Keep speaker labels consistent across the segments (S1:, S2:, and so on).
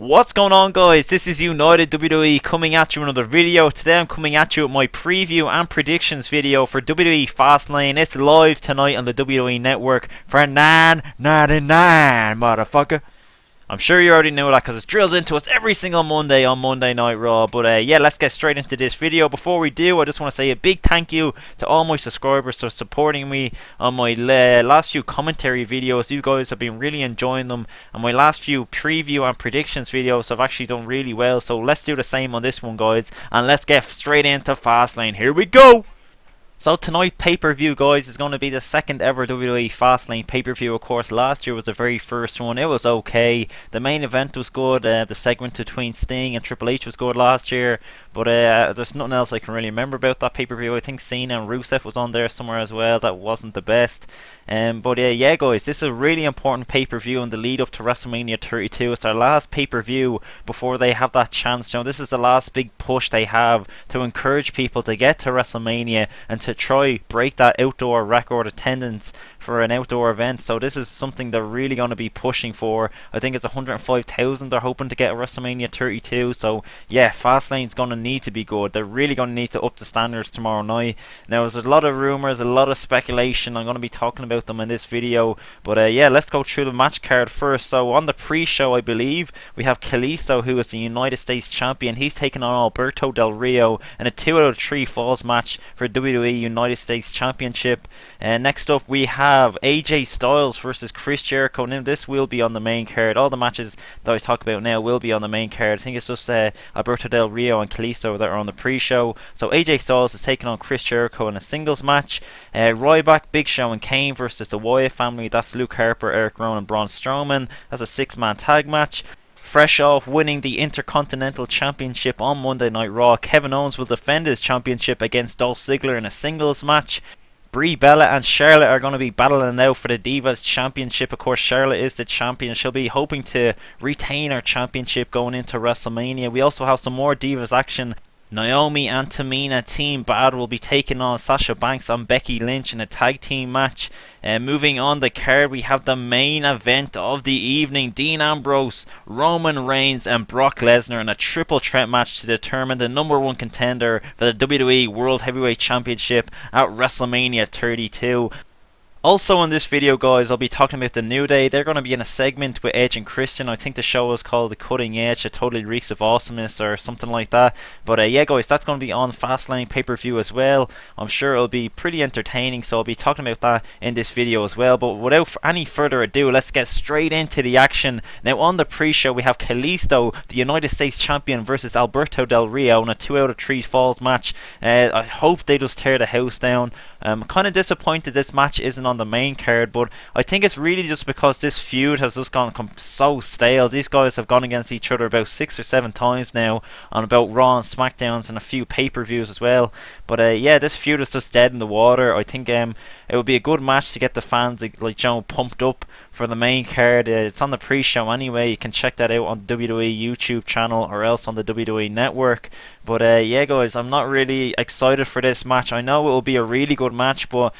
S1: What's going on, guys? This is United WWE coming at you with another video. Today I'm coming at you with my preview and predictions video for WWE FASTLANE. It's live tonight on the WWE Network for $9.99, motherfucker. I'm sure you already know that because it's drilled into us every single Monday on Monday Night Raw. But yeah, let's get straight into this video. Before we do, I just want to say a big thank you to all my subscribers for supporting me on my last few commentary videos. You guys have been really enjoying them. And my last few preview and predictions videos have actually done really well. So let's do the same on this one, guys. And let's get straight into Fastlane. Here we go! So tonight pay-per-view, guys, is going to be the second ever WWE Fastlane pay-per-view. Of course, last year was the very first one. It was okay. The main event was good. The segment between Sting and Triple H was good last year. But there's nothing else I can really remember about that pay-per-view. I think Cena and Rusev was on there somewhere as well. That wasn't the best. But yeah, guys, this is a really important pay-per-view in the lead up to WrestleMania 32. It's our last pay-per-view before they have that chance. You know, this is the last big push they have to encourage people to get to WrestleMania and to try break that outdoor record attendance for an outdoor event. So this is something they're really going to be pushing for. I think it's 105,000 they're hoping to get at WrestleMania 32. So yeah, Fastlane's going to need to be good. They're really going to need to up the standards tomorrow night. Now there's a lot of rumours, a lot of speculation. I'm going to be talking about them in this video. But yeah, let's go through the match card first. So on the pre-show, I believe we have Kalisto, who is the United States Champion. He's taking on Alberto Del Rio in a 2 out of 3 falls match for WWE United States Championship. Next up we have AJ Styles versus Chris Jericho. Now this will be on the main card. All the matches that I talk about now will be on the main card. I think it's just Alberto Del Rio and Kalisto that are on the pre-show. So AJ Styles is taking on Chris Jericho in a singles match. Ryback, Big Show and Kane versus the Wyatt family. That's Luke Harper, Eric Rowan and Braun Strowman. That's a 6-man tag match. Fresh off winning the Intercontinental Championship on Monday Night Raw, Kevin Owens will defend his championship against Dolph Ziggler in a singles match. Brie, Bella and Charlotte are going to be battling out for the Divas Championship. Of course, Charlotte is the champion. She'll be hoping to retain her championship going into WrestleMania. We also have some more Divas action. Naomi and Tamina, Team Bad, will be taking on Sasha Banks and Becky Lynch in a tag team match. Moving on the card, we have the main event of the evening. Dean Ambrose, Roman Reigns and Brock Lesnar in a triple threat match to determine the #1 contender for the WWE World Heavyweight Championship at WrestleMania 32. Also in this video, guys, I'll be talking about the New Day. They're going to be in a segment with Edge and Christian. I think the show is called The Cutting Edge. It totally reeks of awesomeness or something like that. But yeah, guys, that's going to be on Fastlane pay-per-view as well. I'm sure it'll be pretty entertaining, so I'll be talking about that in this video as well. But without any further ado, let's get straight into the action. Now on the pre-show, we have Kalisto, the United States Champion, versus Alberto Del Rio in a 2 out of 3 falls match. I hope they just tear the house down. I'm kind of disappointed this match isn't on the main card, but I think it's really just because this feud has just gone so stale. These guys have gone against each other about 6 or 7 times now on about Raw and SmackDowns and a few pay-per-views as well. But yeah, this feud is just dead in the water. I think it would be a good match to get the fans pumped up for the main card. It's on the pre-show anyway. You can check that out on the WWE YouTube channel or else on the WWE Network. But yeah, guys, I'm not really excited for this match. I know it will be a really good match, but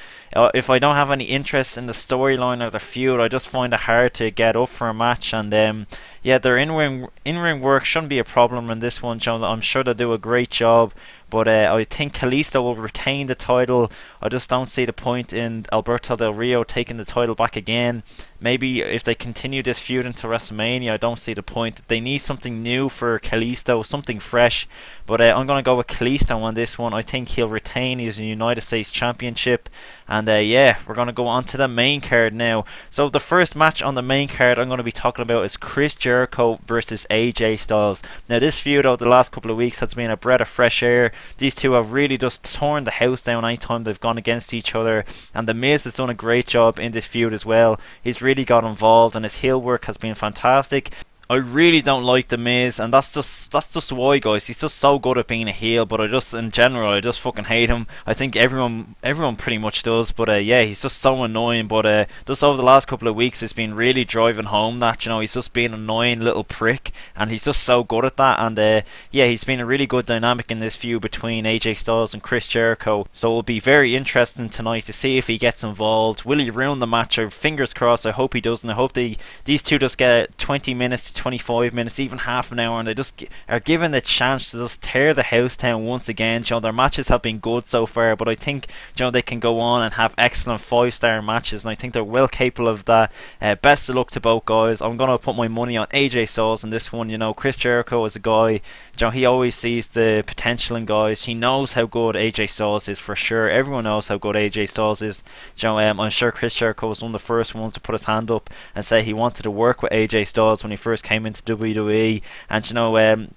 S1: if I don't have any interest in the storyline or the feud, I just find it hard to get up for a match. And yeah, their in-ring work shouldn't be a problem in this one. I'm sure they'll do a great job. But I think Kalisto will retain the title. I just don't see the point in Alberto Del Rio taking the title back again. Maybe if they continue this feud into WrestleMania, I don't see the point. They need something new for Kalisto, something fresh. But I'm going to go with Kalisto on this one. I think he'll retain his United States Championship. And yeah, we're going to go on to the main card now. So the first match on the main card I'm going to be talking about is Chris Jericho versus AJ Styles. Now this feud over the last couple of weeks has been a breath of fresh air. These two have really just torn the house down anytime they've gone against each other. And The Miz has done a great job in this feud as well. He's really got involved and his heel work has been fantastic. I really don't like The Miz, and that's just why, guys. He's just so good at being a heel, but in general, I just fucking hate him. I think everyone pretty much does, but yeah, he's just so annoying. But just over the last couple of weeks, it's been really driving home that, he's just being an annoying little prick, and he's just so good at that. And yeah, he's been a really good dynamic in this feud between AJ Styles and Chris Jericho. So it'll be very interesting tonight to see if he gets involved. Will he ruin the match? Fingers crossed. I hope he doesn't. I hope these two just get 20 minutes to 25 minutes, even half an hour, and they just are given the chance to just tear the house down once again. You know, their matches have been good so far, but I think, you know, they can go on and have excellent 5-star matches, and I think they're well capable of that. Best of luck to both guys. I'm gonna put my money on AJ Styles in this one. You know, Chris Jericho is a guy, you know, he always sees the potential in guys. He knows how good AJ Styles is for sure. Everyone knows how good AJ Styles is. You know, I'm sure Chris Jericho was one of the first ones to put his hand up and say he wanted to work with AJ Styles when he first came into WWE. And you know,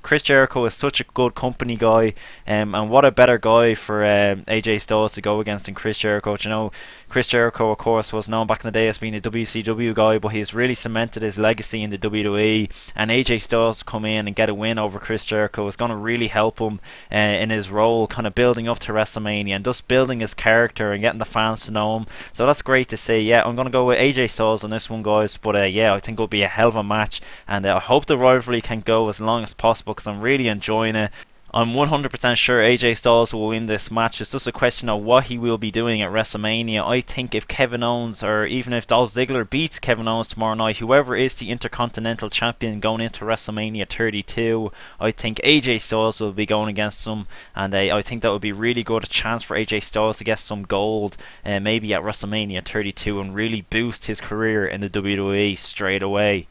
S1: Chris Jericho is such a good company guy, and what a better guy for AJ Styles to go against than Chris Jericho. You know, Chris Jericho, of course, was known back in the day as being a WCW guy, but he's really cemented his legacy in the WWE. And AJ Styles to come in and get a win over Chris Jericho is going to really help him in his role, kind of building up to WrestleMania and just building his character and getting the fans to know him. So that's great to see. Yeah, I'm going to go with AJ Styles on this one, guys. But yeah, I think it'll be a hell of a match, and I hope the rivalry can go as long as possible, because I'm really enjoying it. I'm 100% sure AJ Styles will win this match. It's just a question of what he will be doing at WrestleMania. I think if Kevin Owens, or even if Dolph Ziggler beats Kevin Owens tomorrow night, whoever is the Intercontinental Champion going into WrestleMania 32, I think AJ Styles will be going against them, and I think that would be really good, a chance for AJ Styles to get some gold, maybe at WrestleMania 32, and really boost his career in the WWE straight away.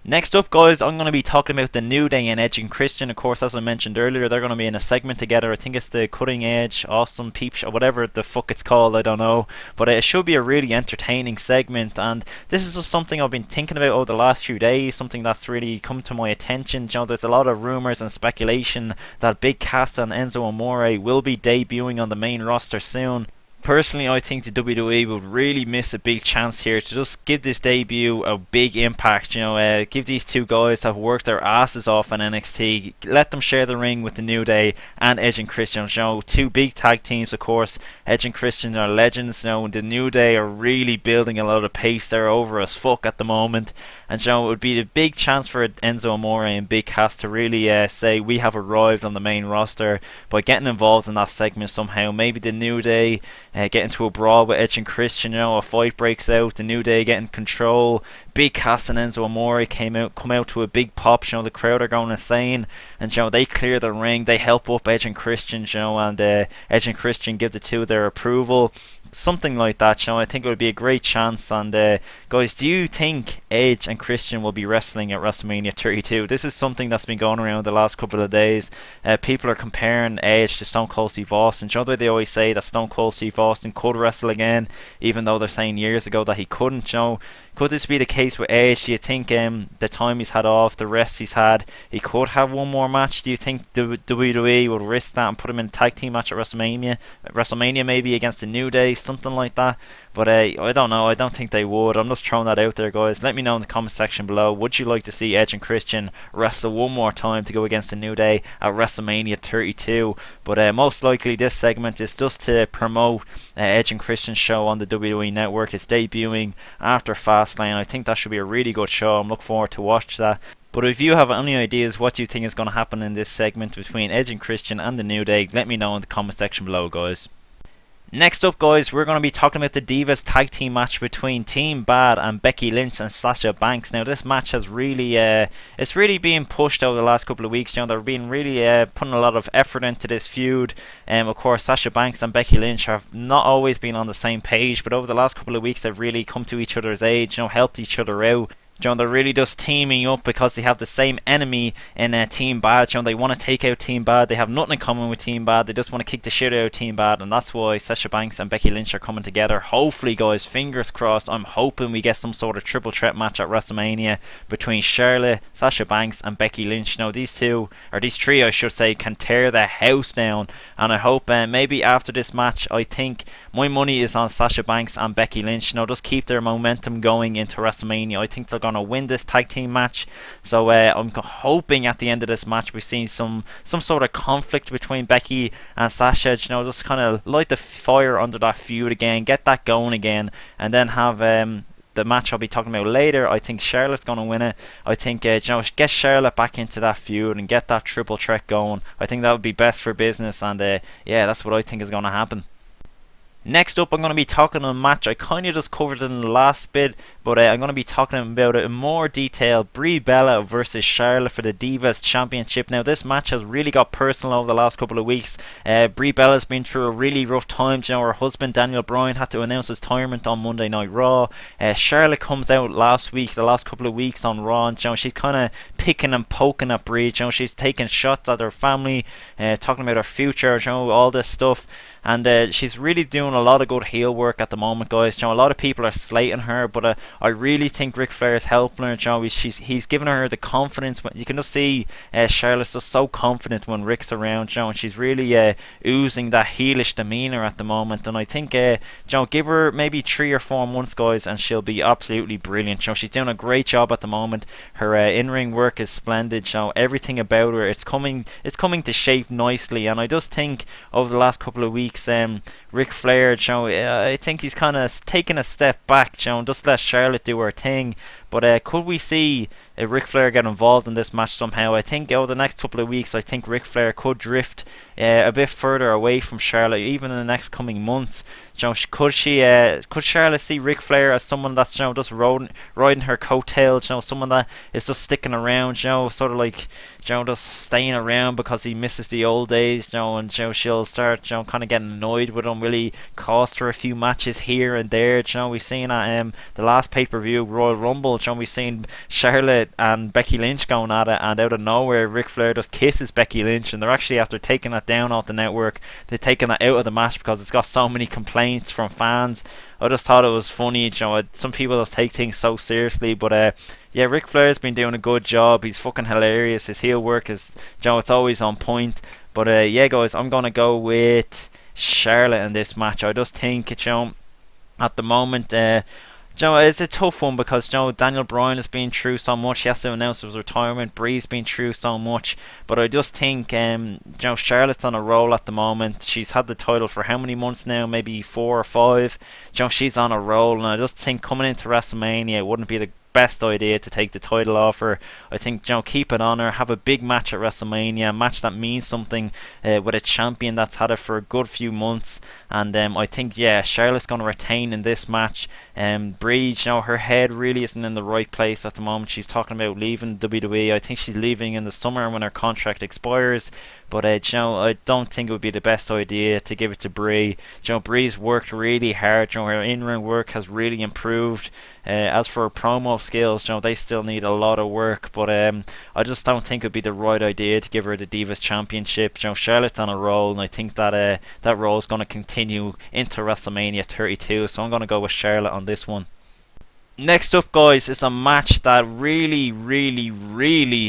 S1: Next up, guys, I'm going to be talking about the New Day and Edge and Christian. Of course, as I mentioned earlier, they're going to be in a segment together. I think it's the Cutting Edge, Awesome Peep Show, whatever the fuck it's called, I don't know. But it should be a really entertaining segment, and this is just something I've been thinking about over the last few days, something that's really come to my attention. You know, there's a lot of rumours and speculation that Big Cass and Enzo Amore will be debuting on the main roster soon. Personally, I think the WWE would really miss a big chance here to just give this debut a big impact. You know, give these two guys that have worked their asses off in NXT, let them share the ring with the New Day and Edge and Christian. You know, two big tag teams, of course. Edge and Christian are legends. You know, the New Day are really building a lot of pace. They're over as fuck at the moment, and you know, it would be a big chance for Enzo Amore and Big Cass to really say we have arrived on the main roster by getting involved in that segment somehow. Maybe the New Day get into a brawl with Edge and Christian, you know, a fight breaks out, the New Day get in control, Big Cass and Enzo Amore come out to a big pop, you know, the crowd are going insane, and you know, they clear the ring, they help up Edge and Christian, you know, and Edge and Christian give the two their approval. Something like that, you know, I think it would be a great chance. And guys, do you think Edge and Christian will be wrestling at WrestleMania 32? This is something that's been going around the last couple of days. People are comparing Edge to Stone Cold Steve Austin. You know, they always say that Stone Cold Steve Austin could wrestle again, even though they're saying years ago that he couldn't. You know, could this be the case with Edge? Do you think the time he's had off, the rest he's had, he could have one more match? Do you think the WWE would risk that and put him in a tag team match at WrestleMania? WrestleMania maybe against the New Day, something like that. But I don't know, I don't think they would. I'm just throwing that out there, guys. Let me know in the comment section below. Would you like to see Edge and Christian wrestle one more time to go against the New Day at WrestleMania 32? But most likely this segment is just to promote Edge and Christian's show on the WWE Network. It's debuting after Fastlane. I think that should be a really good show. I'm looking forward to watch that. But if you have any ideas what you think is going to happen in this segment between Edge and Christian and the New Day, let me know in the comment section below, guys. Next up, guys, we're going to be talking about the Divas tag team match between Team Bad and Becky Lynch and Sasha Banks. Now, this match has really, it's really been pushed over the last couple of weeks. You know, they've been really putting a lot of effort into this feud. Of course, Sasha Banks and Becky Lynch have not always been on the same page, but over the last couple of weeks, they've really come to each other's aid. You know, helped each other out. You know, they're really just teaming up because they have the same enemy in Team Bad. You know, they want to take out Team Bad. They have nothing in common with Team Bad. They just want to kick the shit out of Team Bad, and that's why Sasha Banks and Becky Lynch are coming together. Hopefully, guys, fingers crossed, I'm hoping we get some sort of triple threat match at WrestleMania between Charlotte, Sasha Banks and Becky Lynch. You know, these three, I should say, can tear the house down, and I hope maybe after this match, I think my money is on Sasha Banks and Becky Lynch. You know, just keep their momentum going into WrestleMania. I think they're going to win this tag team match. So I'm hoping at the end of this match we see some sort of conflict between Becky and Sasha. You know, just kind of light the fire under that feud again, get that going again, and then have the match I'll be talking about later. I think Charlotte's going to win it. I think you know, get Charlotte back into that feud and get that triple threat going. I think that would be best for business, and yeah, that's what I think is going to happen. Next up, I'm going to be talking on a match I kind of just covered in the last bit, but I'm going to be talking about it in more detail. Brie Bella versus Charlotte for the Divas Championship. Now, this match has really got personal over the last couple of weeks. Brie Bella's been through a really rough time. You know, her husband Daniel Bryan had to announce his retirement on Monday Night Raw. Charlotte comes out the last couple of weeks on Raw, and you know, she's kind of picking and poking at Brie. You know, she's taking shots at her family, talking about her future, you know, all this stuff. And she's really doing a lot of good heel work at the moment, guys. You know, a lot of people are slating her, but I really think Ric Flair is helping her. You know, he's giving her the confidence. You can just see Charlotte's just so confident when Ric's around, you know, and she's really oozing that heelish demeanour at the moment. And I think, you know, give her maybe 3 or 4 months, guys, and she'll be absolutely brilliant. You know, she's doing a great job at the moment. Her in-ring work is splendid. You know, everything about her, it's coming to shape nicely. And I just think over the last couple of weeks, Ric Flair, you know, I think he's kind of taking a step back, you know, and just let Charlotte do her thing. But could we see Ric Flair get involved in this match somehow? I think over the next couple of weeks, I think Ric Flair could drift a bit further away from Charlotte, even in the next coming months. You know, could Charlotte see Ric Flair as someone that's, you know, just riding her coattails? You know, someone that is just sticking around. You know, sort of like, you know, just staying around because he misses the old days. You know, and you know, she'll start, you know, kind of getting annoyed with him. Will he cost her a few matches here and there? You know, we've seen at the last pay-per-view Royal Rumble. You know, we've seen Charlotte and Becky Lynch going at it, and out of nowhere Ric Flair just kisses Becky Lynch, and they're actually, after taking that down off the network, they're taking that out of the match because it's got so many complaints from fans. I just thought it was funny. You know, some people just take things so seriously, but yeah, Ric Flair's been doing a good job. He's fucking hilarious. His heel work is, you know, it's always on point. But yeah, guys, I'm gonna go with Charlotte in this match. I just think, you know, at the moment, you know, it's a tough one because, you know, Daniel Bryan has been through so much. He has to announce his retirement. Brie's been through so much. But I just think, you know, Charlotte's on a roll at the moment. She's had the title for how many months now? Maybe 4 or 5. You know, she's on a roll. And I just think coming into WrestleMania, it wouldn't be the best idea to take the title off her. I think, you know, keep it on her, have a big match at WrestleMania, a match that means something with a champion that's had it for a good few months. And I think, yeah, Charlotte's going to retain in this match. Brie, you know, her head really isn't in the right place at the moment. She's talking about leaving WWE. I think she's leaving in the summer when her contract expires. But you know, I don't think it would be the best idea to give it to Brie. You know, Brie's worked really hard. You know, her in-ring work has really improved. As for her promo skills, you know, they still need a lot of work. But I just don't think it would be the right idea to give her the Divas Championship. You know, Charlotte's on a roll, and I think that that roll is going to continue into WrestleMania 32. So I'm going to go with Charlotte on this one. Next up, guys, is a match that really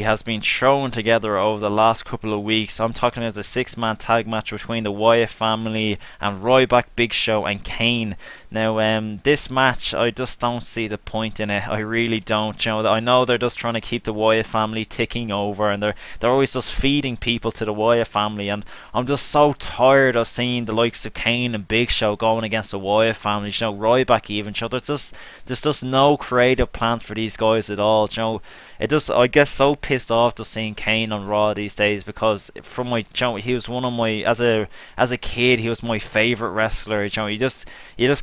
S1: has been thrown together over the last couple of weeks. I'm talking about the 6-man tag match between the Wyatt family and Ryback, Big Show and Kane. Now, this match, I just don't see the point in it. I really don't. You know, I know they're just trying to keep the Wyatt family ticking over, and they're always just feeding people to the Wyatt family, and I'm just so tired of seeing the likes of Kane and Big Show going against the Wyatt family. You know, Ryback even. You know, there's just no creative plan for these guys at all. You know, I get so pissed off just seeing Kane on Raw these days, because from my, you know, he was one of my, as a kid, he was my favorite wrestler. You know, you just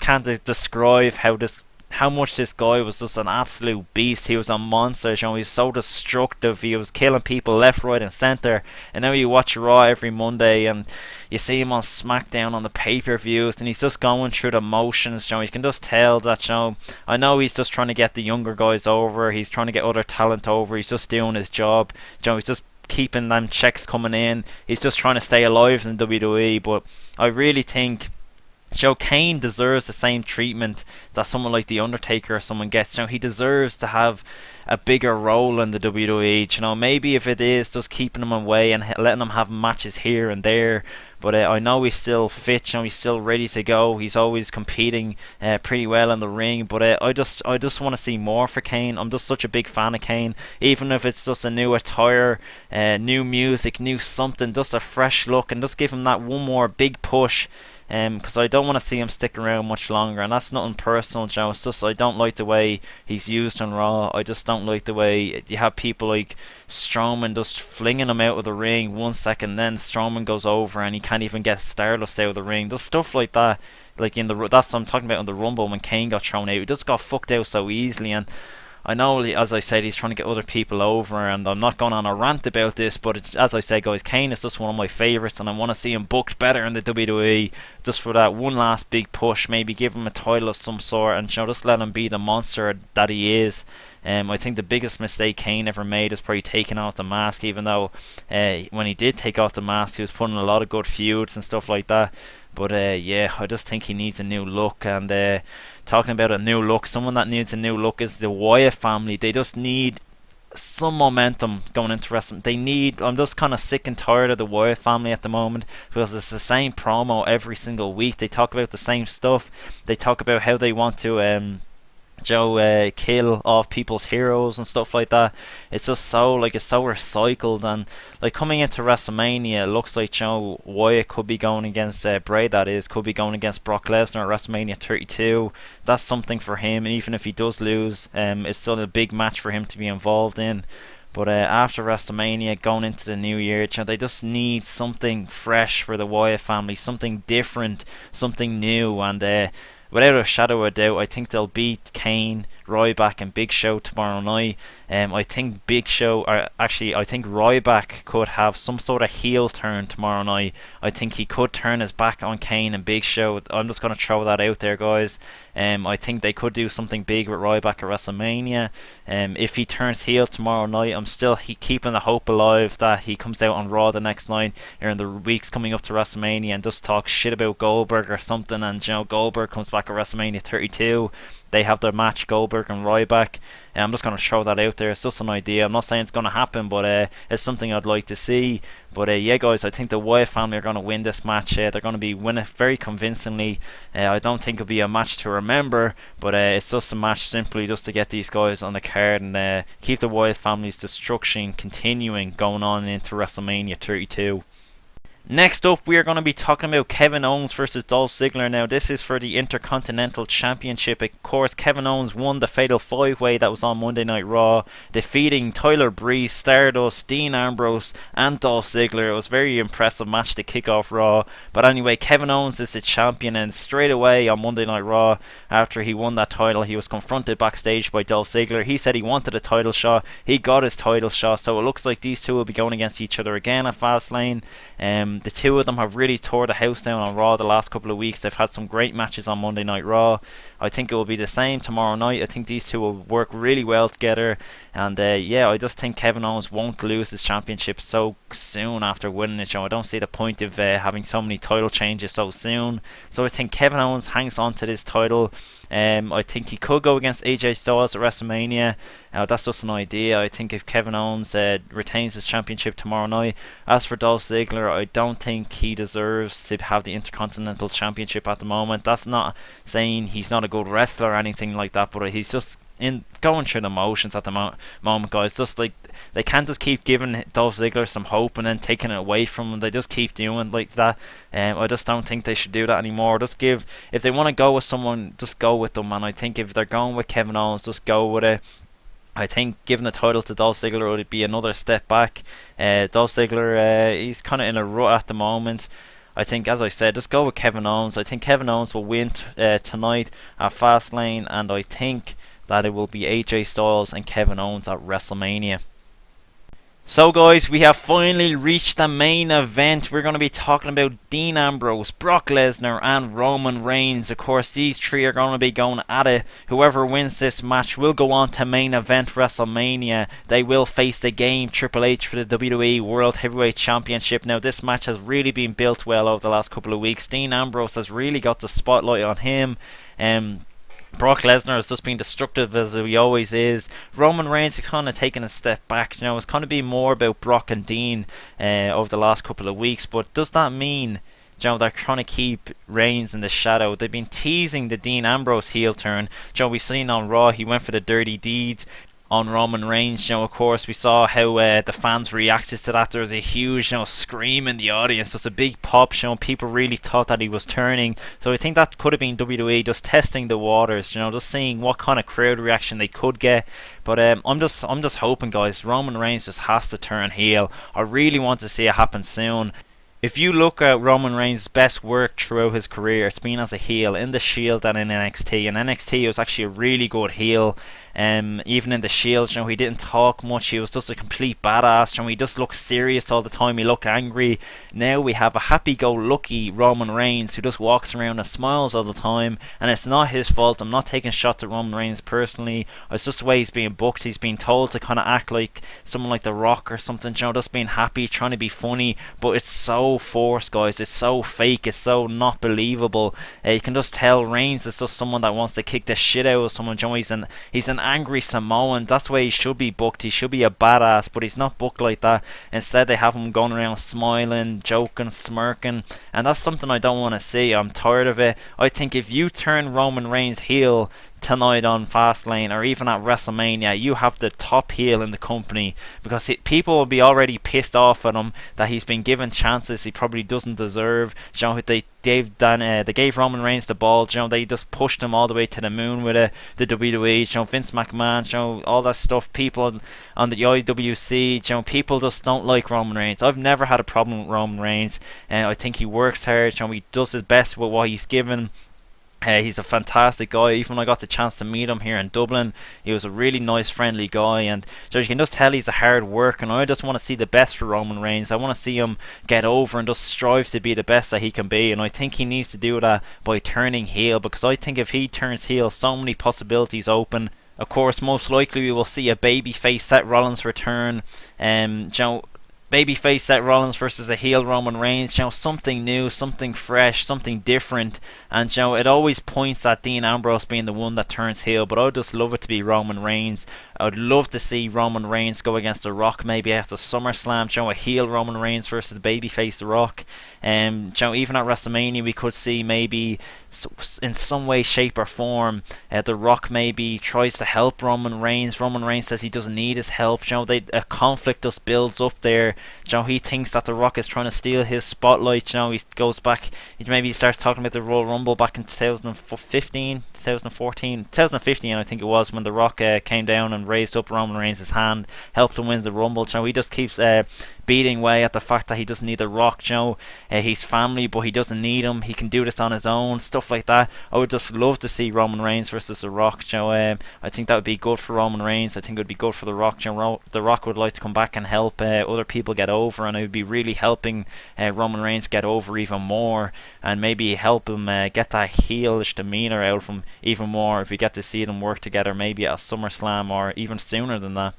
S1: can't describe how much this guy was just an absolute beast. He was a monster. You know, he was so destructive. He was killing people left, right and centre. And now you watch Raw every Monday and you see him on SmackDown on the pay-per-views, and he's just going through the motions. You know, you can just tell that, you know, I know he's just trying to get the younger guys over. He's trying to get other talent over. He's just doing his job. You know, he's just keeping them checks coming in. He's just trying to stay alive in WWE. But I really think, you know, Kane deserves the same treatment that someone like The Undertaker or someone gets. You know, he deserves to have a bigger role in the WWE. You know, maybe if it is just keeping him away and letting him have matches here and there. But I know he's still fit. You know, he's still ready to go. He's always competing pretty well in the ring. But I just want to see more for Kane. I'm just such a big fan of Kane. Even if it's just a new attire, new music, new something, just a fresh look, and just give him that one more big push. because I don't want to see him stick around much longer, and that's nothing personal, Joe. It's just I don't like the way he's used on Raw. I just don't like the way you have people like Strowman just flinging him out of the ring 1 second, then Strowman goes over and he can't even get Stardust out of the ring. There's stuff like that, like that's what I'm talking about in the Rumble when Kane got thrown out. He just got fucked out so easily, and I know, as I said, he's trying to get other people over, and I'm not going on a rant about this, but as I said, guys, Kane is just one of my favourites, and I want to see him booked better in the WWE, just for that one last big push, maybe give him a title of some sort, and just let him be the monster that he is. I think the biggest mistake Kane ever made is probably taking off the mask, even though when he did take off the mask, he was putting a lot of good feuds and stuff like that. But yeah, I just think he needs a new look, and talking about a new look, someone that needs a new look is the Wyatt family. They just need some momentum going into wrestling. I'm just kind of sick and tired of the Wyatt family at the moment, because it's the same promo every single week. They talk about the same stuff. They talk about how they want to kill off people's heroes and stuff like that. It's just it's so recycled, and like coming into WrestleMania, it looks like Wyatt could be going against Brie, could be going against Brock Lesnar at WrestleMania 32. That's something for him, and even if he does lose, it's still a big match for him to be involved in. But after WrestleMania, going into the new year, they just need something fresh for the Wyatt family, something different, something new, and without a shadow of a doubt, I think they'll beat Kane, Ryback, and Big Show tomorrow night. I think I think Ryback could have some sort of heel turn tomorrow night. I think he could turn his back on Kane and Big Show. I'm just going to throw that out there, guys. I think they could do something big with Ryback at WrestleMania. If he turns heel tomorrow night, I'm still keeping the hope alive that he comes out on Raw the next night or in the weeks coming up to WrestleMania and just talks shit about Goldberg or something, and Goldberg comes back at WrestleMania 32. They have their match, Goldberg and Ryback. I'm just going to throw that out there. It's just an idea. I'm not saying it's going to happen, but it's something I'd like to see. But yeah, guys, I think the Wyatt family are going to win this match. They're going to be winning very convincingly. I don't think it'll be a match to remember, but it's just a match simply just to get these guys on the card and keep the Wyatt family's destruction continuing going on into WrestleMania 32. Next up, we are going to be talking about Kevin Owens versus Dolph Ziggler. Now, this is for the Intercontinental Championship. Of course, Kevin Owens won the Fatal 5-Way that was on Monday Night Raw, defeating Tyler Brie, Stardust, Dean Ambrose, and Dolph Ziggler. It was a very impressive match to kick off Raw. But anyway, Kevin Owens is the champion, and straight away on Monday Night Raw, after he won that title, he was confronted backstage by Dolph Ziggler. He said he wanted a title shot. He got his title shot, so it looks like these two will be going against each other again at Fastlane. The two of them have really tore the house down on Raw the last couple of weeks. They've had some great matches on Monday Night Raw. I think it will be the same tomorrow night. I think these two will work really well together. And yeah, I just think Kevin Owens won't lose his championship so soon after winning it. I don't see the point of having so many title changes so soon. So I think Kevin Owens hangs on to this title. I think he could go against AJ Styles at WrestleMania. That's just an idea. I think if Kevin Owens retains his championship tomorrow night. As for Dolph Ziggler, I don't think he deserves to have the Intercontinental Championship at the moment. That's not saying he's not a good wrestler or anything like that, but he's just going through the motions at the moment, guys. Just like they can't just keep giving Dolph Ziggler some hope and then taking it away from him. They just keep doing like that. I just don't think they should do that anymore. If they want to go with someone, just go with them. And I think if they're going with Kevin Owens, just go with it. I think giving the title to Dolph Ziggler would be another step back. Dolph Ziggler, he's kind of in a rut at the moment. I think, as I said, just go with Kevin Owens. I think Kevin Owens will win tonight at Fastlane, and I think that it will be AJ Styles and Kevin Owens at WrestleMania. So guys, we have finally reached the main event. We're going to be talking about Dean Ambrose, Brock Lesnar and Roman Reigns. Of course, these three are going to be going at it. Whoever wins this match will go on to main event WrestleMania. They will face the Game Triple H for the WWE World Heavyweight Championship. Now, this match has really been built well over the last couple of weeks. Dean Ambrose has really got the spotlight on him. Brock Lesnar has just been destructive as he always is. Roman Reigns is kind of taking a step back. It's kind of been more about Brock and Dean over the last couple of weeks. But does that mean they're trying to keep Reigns in the shadow? They've been teasing the Dean Ambrose heel turn. We've seen on Raw he went for the dirty deeds on Roman Reigns. Of course, we saw how the fans reacted to that. There was a huge, scream in the audience. It was a big pop. People really thought that he was turning. So I think that could have been WWE just testing the waters. Just seeing what kind of crowd reaction they could get. But I'm just hoping, guys, Roman Reigns just has to turn heel. I really want to see it happen soon. If you look at Roman Reigns' best work throughout his career, it's been as a heel in the Shield and in NXT. In NXT, he was actually a really good heel. Even in the Shield, he didn't talk much. He was just a complete badass. He just looked serious all the time. He looked angry. Now we have a happy-go-lucky Roman Reigns who just walks around and smiles all the time. And it's not his fault. I'm not taking shots at Roman Reigns personally. It's just the way he's being booked. He's being told to kind of act like someone like The Rock or something. Just being happy, trying to be funny. But it's so forced, guys. It's so fake. It's so not believable. You can just tell Reigns is just someone that wants to kick the shit out of someone. He's an angry Samoan. That's why he should be booked. He should be a badass, but he's not booked like that. Instead, they have him going around smiling, joking, smirking, and that's something I don't want to see. I'm tired of it. I think if you turn Roman Reigns heel tonight on Fastlane or even at WrestleMania, you have the top heel in the company, because people will be already pissed off at him that he's been given chances he probably doesn't deserve. They gave Roman Reigns the ball. They just pushed him all the way to the moon with it. The WWE, Vince McMahon, all that stuff. People on the IWC, people just don't like Roman Reigns. I've never had a problem with Roman Reigns, and I think he works hard. He does his best with what he's given. He's a fantastic guy. Even when I got the chance to meet him here in Dublin, he was a really nice, friendly guy, and you can just tell he's a hard worker. And I just want to see the best for Roman Reigns. I want to see him get over and just strive to be the best that he can be, and I think he needs to do that by turning heel, because I think if he turns heel, so many possibilities open. Of course, most likely we will see a babyface Seth Rollins return. Babyface Seth Rollins versus a heel Roman Reigns, something new, something fresh, something different. And it always points at Dean Ambrose being the one that turns heel, but I'd just love it to be Roman Reigns. I'd love to see Roman Reigns go against The Rock maybe after SummerSlam, a heel Roman Reigns versus babyface The Rock. Even at WrestleMania we could see maybe in some way, shape or form The Rock maybe tries to help Roman Reigns. Roman Reigns says he doesn't need his help. A conflict just builds up there. He thinks that The Rock is trying to steal his spotlight. He goes back, he starts talking about the Royal Rumble back in 2015 I think it was, when The Rock came down and raised up Roman Reigns' hand, helped him win the Rumble. He just keeps beating away at the fact that he doesn't need The Rock. He's family, but he doesn't need him. He can do this on his own, stuff like that. I would just love to see Roman Reigns versus The Rock. I think that would be good for Roman Reigns. I think it would be good for The Rock. The Rock would like to come back and help other people get over, and it would be really helping Roman Reigns get over even more, and maybe help him get that heelish demeanor out of him even more if we get to see them work together maybe at SummerSlam or even sooner than that.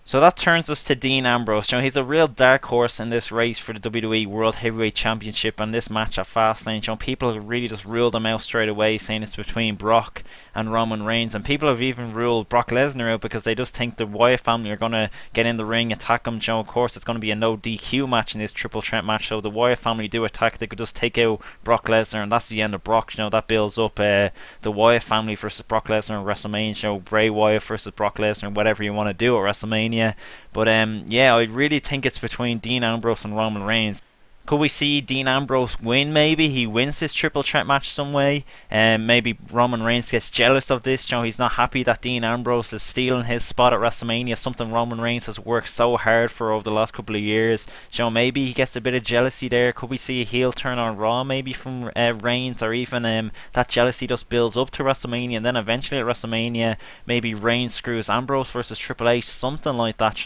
S1: So that turns us to Dean Ambrose. He's a real dark horse in this race for the WWE World Heavyweight Championship and this match at Fastlane. People have really just ruled him out straight away, saying it's between Brock and Roman Reigns, and people have even ruled Brock Lesnar out because they just think the Wyatt family are going to get in the ring, attack him. Of course, it's going to be a no DQ match in this triple threat match, so the Wyatt family do attack. They could just take out Brock Lesnar, and that's the end of Brock. That builds up the Wyatt family versus Brock Lesnar at WrestleMania. Bray Wyatt versus Brock Lesnar, whatever you want to do at WrestleMania. But I really think it's between Dean Ambrose and Roman Reigns. Could we see Dean Ambrose win maybe? He wins this triple threat match some way. Maybe Roman Reigns gets jealous of this. He's not happy that Dean Ambrose is stealing his spot at WrestleMania, something Roman Reigns has worked so hard for over the last couple of years. Maybe he gets a bit of jealousy there. Could we see a heel turn on Raw maybe from Reigns, or even that jealousy just builds up to WrestleMania, and then eventually at WrestleMania maybe Reigns screws Ambrose versus Triple H, something like that.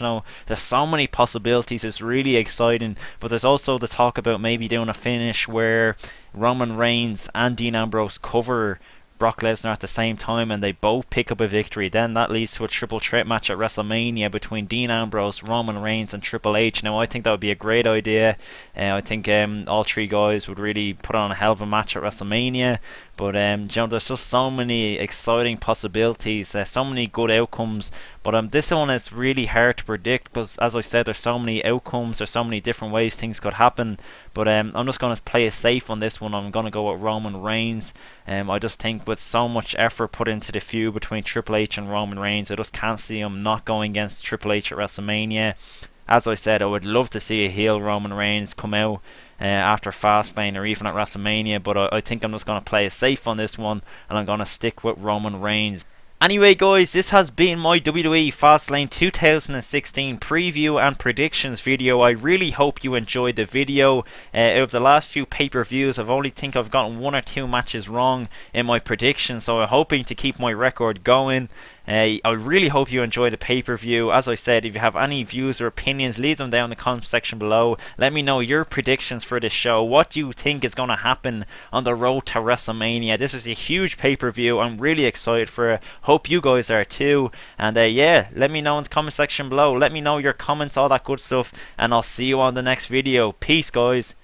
S1: There's so many possibilities. It's really exciting, but there's also the talk about maybe doing a finish where Roman Reigns and Dean Ambrose cover Brock Lesnar at the same time and they both pick up a victory. Then that leads to a triple threat match at WrestleMania between Dean Ambrose, Roman Reigns and Triple H. Now I think that would be a great idea. I think all three guys would really put on a hell of a match at WrestleMania. But there's just so many exciting possibilities, so many good outcomes. But this one is really hard to predict because, as I said, there's so many outcomes, there's so many different ways things could happen. But I'm just going to play it safe on this one. I'm going to go with Roman Reigns. I just think with so much effort put into the feud between Triple H and Roman Reigns, I just can't see him not going against Triple H at WrestleMania. As I said, I would love to see a heel Roman Reigns come out after Fastlane or even at WrestleMania, but I think I'm just going to play it safe on this one, and I'm going to stick with Roman Reigns. Anyway guys, this has been my WWE Fastlane 2016 preview and predictions video. I really hope you enjoyed the video. Out of the last few pay-per-views, I've gotten 1 or 2 matches wrong in my predictions, so I'm hoping to keep my record going. I really hope you enjoyed the pay-per-view. As I said, if you have any views or opinions, leave them down in the comment section below. Let me know your predictions for this show. What do you think is going to happen on the road to WrestleMania? This is a huge pay-per-view. I'm really excited for it. Hope you guys are too. And yeah, let me know in the comment section below. Let me know your comments, all that good stuff. And I'll see you on the next video. Peace, guys.